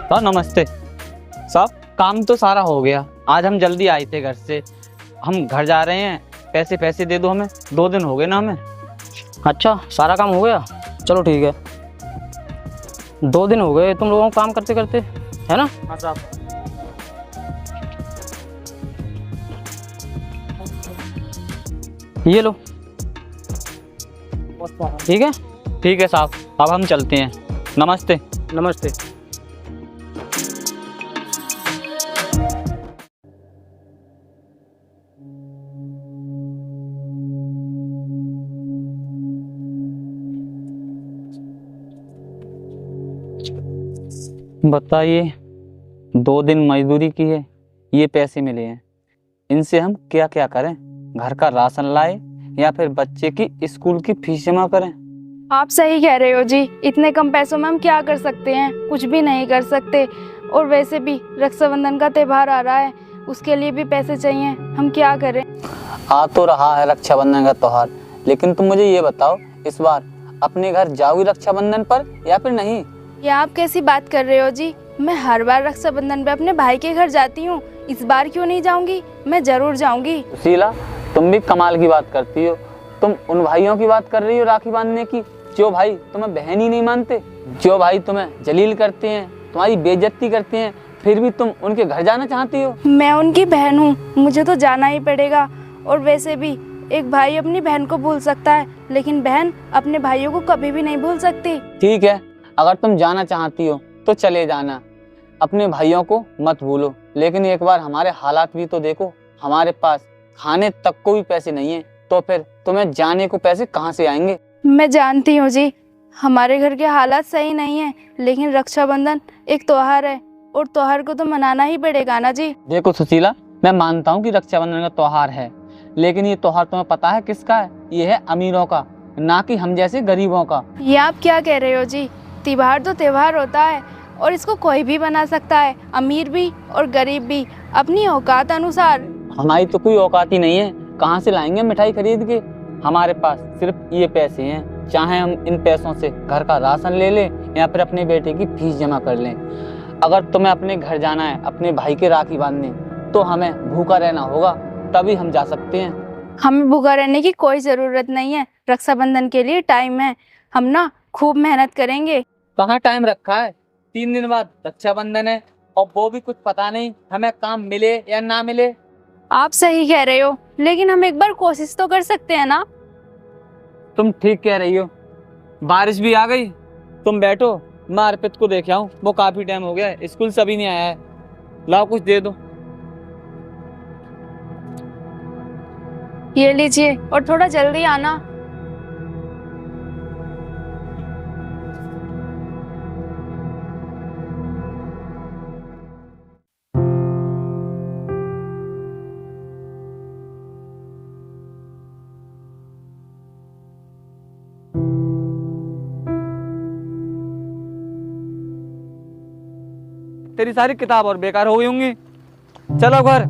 साहब नमस्ते। साहब काम तो सारा हो गया, आज हम जल्दी आए थे घर से, हम घर जा रहे हैं। पैसे पैसे दे दो हमें, 2 दिन हो गए ना हमें। अच्छा, सारा काम हो गया, चलो ठीक है। 2 दिन हो गए तुम लोगों को काम करते करते, है ना? हाँ साहब। ये लो, ठीक है। ठीक है साहब, अब हम चलते हैं। नमस्ते। नमस्ते। बताइए, 2 दिन मजदूरी की है, ये पैसे मिले हैं, इनसे हम क्या क्या करें? घर का राशन लाए या फिर बच्चे की स्कूल की फीस जमा करें? आप सही कह रहे हो जी, इतने कम पैसों में हम क्या कर सकते हैं? कुछ भी नहीं कर सकते। और वैसे भी रक्षाबंधन का त्योहार आ रहा है, उसके लिए भी पैसे चाहिए, हम क्या करें? आ तो रहा है रक्षाबंधन का त्योहार, लेकिन तुम मुझे ये बताओ, इस बार अपने घर जाओगी रक्षाबंधन पर या फिर नहीं? ये आप कैसी बात कर रहे हो जी? मैं हर बार रक्षाबंधन पे अपने भाई के घर जाती हूँ, इस बार क्यों नहीं जाऊंगी? मैं जरूर जाऊंगी। सुशीला, तुम भी कमाल की बात करती हो। तुम उन भाइयों की बात कर रही हो राखी बांधने की, जो भाई तुम्हें बहन ही नहीं मानते, जो भाई तुम्हें जलील करते हैं, तुम्हारी बेइज्जती करते हैं, फिर भी तुम उनके घर जाना चाहती हो। मैं उनकी बहन हूँ, मुझे तो जाना ही पड़ेगा। और वैसे भी एक भाई अपनी बहन को भूल सकता है, लेकिन बहन अपने भाइयों को कभी भी नहीं भूल सकती। ठीक है, अगर तुम जाना चाहती हो तो चले जाना, अपने भाइयों को मत भूलो। लेकिन एक बार हमारे हालात भी तो देखो, हमारे पास खाने तक को भी पैसे नहीं है, तो फिर तुम्हें जाने को पैसे कहाँ से आएंगे? मैं जानती हूँ जी, हमारे घर के हालात सही नहीं है, लेकिन रक्षाबंधन एक त्योहार है और त्योहार को तो मनाना ही पड़ेगा ना जी। देखो सुशीला, मैं मानता हूँ कि रक्षाबंधन का त्योहार है, लेकिन ये त्योहार तुम्हें पता है किसका है? ये है अमीरों का, ना कि हम जैसे गरीबों का। ये आप क्या कह रहे हो जी? त्योहार तो त्योहार होता है और इसको कोई भी बना सकता है, अमीर भी और गरीब भी, अपनी औकात अनुसार। हमारी तो कोई औकात ही नहीं है, कहाँ से लाएंगे मिठाई खरीद के? हमारे पास सिर्फ ये पैसे हैं, चाहे हम इन पैसों से घर का राशन ले लें या फिर अपने बेटे की फीस जमा कर लें। अगर तुम्हें अपने घर जाना है अपने भाई के राखी बांधने, तो हमें भूखा रहना होगा, तभी हम जा सकते हैं। हमें भूखा रहने की कोई ज़रूरत नहीं है, रक्षाबंधन के लिए टाइम है, हम ना खूब मेहनत करेंगे। कहाँ टाइम रखा है? 3 दिन बाद रक्षाबंधन है, और वो भी कुछ पता नहीं हमें काम मिले या ना मिले। आप सही कह रहे हो, लेकिन हम एक बार कोशिश तो कर सकते हैं ना? तुम ठीक कह रही हो। बारिश भी आ गई, तुम बैठो, मैं अर्पित को देख आऊं, वो काफी टाइम हो गया है, स्कूल से अभी नहीं आया है। लाओ कुछ दे दो। ये लीजिए, और थोड़ा जल्दी आना। तेरी सारी किताब और बेकार हो गई होंगी, चलो घर।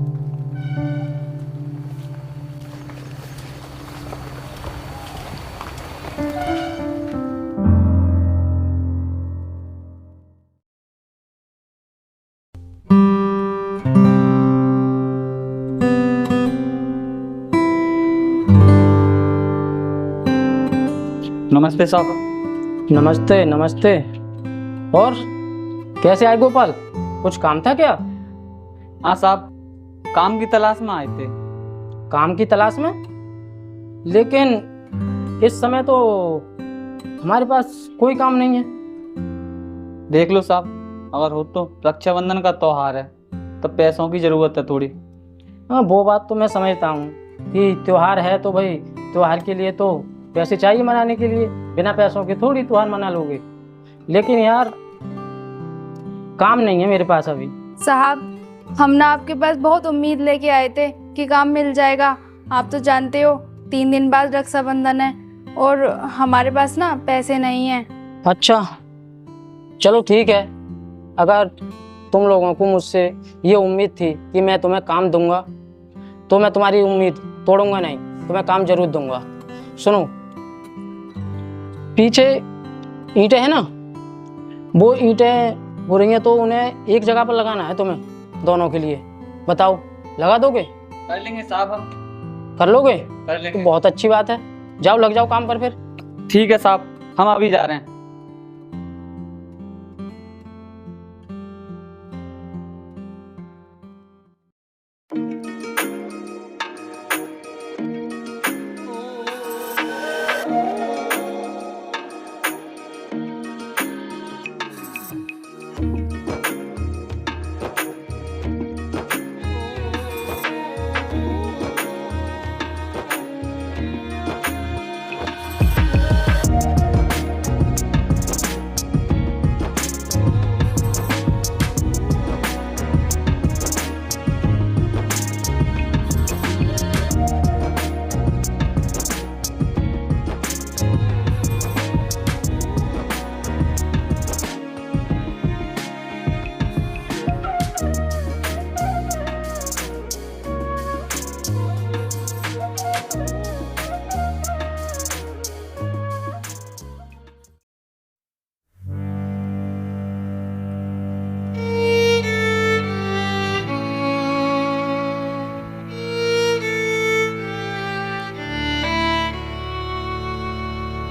नमस्ते साहब। नमस्ते नमस्ते। और कैसे आए गोपाल, कुछ काम था क्या? हाँ साहब, काम की तलाश में आए थे। काम की तलाश में? लेकिन इस समय तो हमारे पास कोई काम नहीं है। देख लो साहब, अगर हो तो, रक्षाबंधन का त्योहार है तो पैसों की जरूरत है थोड़ी। हाँ, वो बात तो मैं समझता हूँ कि त्योहार है तो भाई त्योहार के लिए तो पैसे चाहिए मनाने के लिए, बिना पैसों के थोड़ी त्योहार मना लोगे। लेकिन यार काम नहीं है मेरे पास अभी। साहब, हम ना आपके पास बहुत उम्मीद लेके आए थे कि काम मिल जाएगा। आप तो जानते हो 3 दिन बाद रक्षाबंधन है और हमारे पास ना पैसे नहीं हैं। अच्छा चलो ठीक है, अगर तुम लोगों को मुझसे ये उम्मीद थी कि मैं तुम्हें काम दूंगा, तो मैं तुम्हारी उम्मीद तोड़ूंगा नहीं, तुम्हें काम जरूर दूंगा। सुनो, पीछे ईंटें हैं ना, वो ईंटें हो रही हैं तो उन्हें एक जगह पर लगाना है तुम्हें दोनों के लिए। बताओ, लगा दोगे? कर लेंगे साहब, हम कर लोगे? कर तो लेंगे। बहुत अच्छी बात है, जाओ लग जाओ काम पर फिर। ठीक है साहब, हम अभी जा रहे हैं।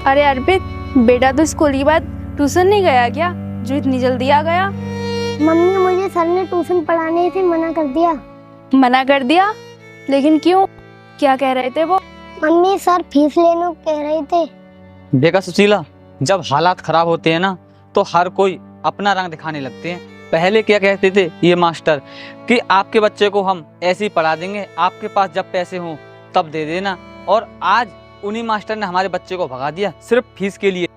अरे अर्पित, बेटा तो स्कूल के बाद ट्यूशन नहीं गया क्या, जो इतनी जल्दी आ गया? मम्मी, मुझे सर ने ट्यूशन पढ़ाने से मना कर दिया। मना कर दिया? लेकिन क्यों, क्या कह रहे थे वो? मम्मी, सर फीस लेने को कह रहे थे। देखा सुशीला, जब हालात खराब होते हैं ना तो हर कोई अपना रंग दिखाने लगते हैं। पहले क्या कहते थे ये मास्टर कि आपके बच्चे को हम ऐसे ही पढ़ा देंगे, आपके पास जब पैसे हों तब दे देना, और आज उन्हीं मास्टर ने हमारे बच्चे को भगा दिया सिर्फ फीस के लिए।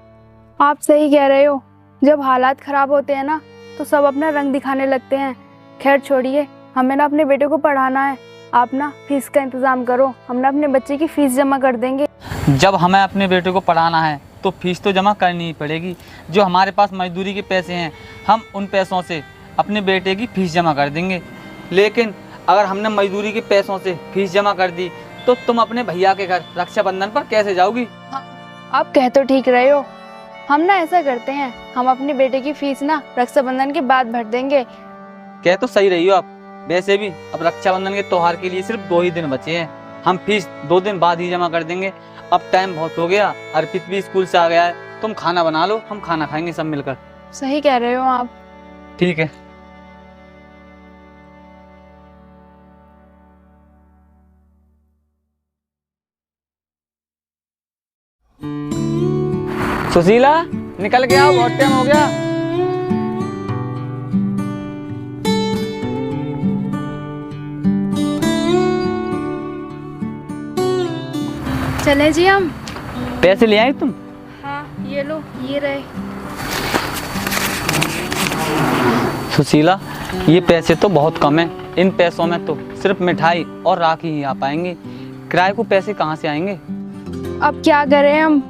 आप सही कह रहे हो, जब हालात खराब होते हैं ना तो सब अपना रंग दिखाने लगते हैं। खैर छोड़िए, हमें ना अपने बेटे को पढ़ाना है, आप ना फीस का इंतजाम करो, हम ना अपने बच्चे की फीस जमा कर देंगे। जब हमें अपने बेटे को पढ़ाना है तो फीस तो जमा करनी ही पड़ेगी। जो हमारे पास मजदूरी के पैसे हैं, हम उन पैसों से अपने बेटे की फीस जमा कर देंगे। लेकिन अगर हमने मजदूरी के पैसों से फीस जमा कर दी तो तुम अपने भैया के घर रक्षाबंधन पर कैसे जाओगी? आप कह तो ठीक रहे हो, हम ना ऐसा करते हैं, हम अपने बेटे की फीस ना रक्षाबंधन के बाद भर देंगे। कह तो सही रही हो आप। वैसे भी अब रक्षाबंधन के त्योहार के लिए सिर्फ 2 ही दिन बचे हैं, हम फीस 2 दिन बाद ही जमा कर देंगे। अब टाइम बहुत हो गया, अर्पित भी स्कूल से आ गया है, तुम खाना बना लो, हम खाना खाएंगे सब मिलकर। सही कह रहे हो आप। ठीक है। सुशीला, निकल के आओ, बहुत टाइम हो गया। चले जी हम। पैसे ले आई तुम? हाँ ये लो, ये रहे। सुशीला, ये पैसे तो बहुत कम है, इन पैसों में तो सिर्फ मिठाई और राखी ही आ पाएंगे, किराए को पैसे कहाँ से आएंगे? अब क्या करें हम,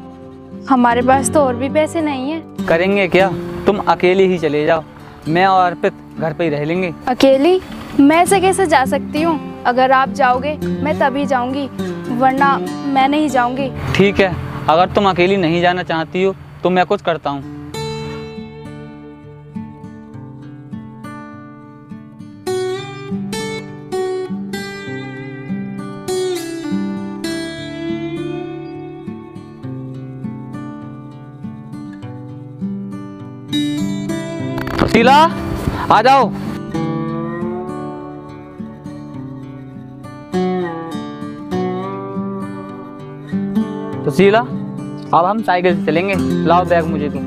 हमारे पास तो और भी पैसे नहीं है। करेंगे क्या, तुम अकेले ही चले जाओ, मैं और अर्पित घर पे ही रह लेंगे। अकेली? मैं ऐसे कैसे जा सकती हूँ? अगर आप जाओगे मैं तभी जाऊंगी, वरना मैं नहीं जाऊंगी। ठीक है, अगर तुम अकेली नहीं जाना चाहती हो तो मैं कुछ करता हूँ। सुशीला, आ जाओ। सुशीला, अब हम साइकिल से चलेंगे, लाओ बैग मुझे तुम।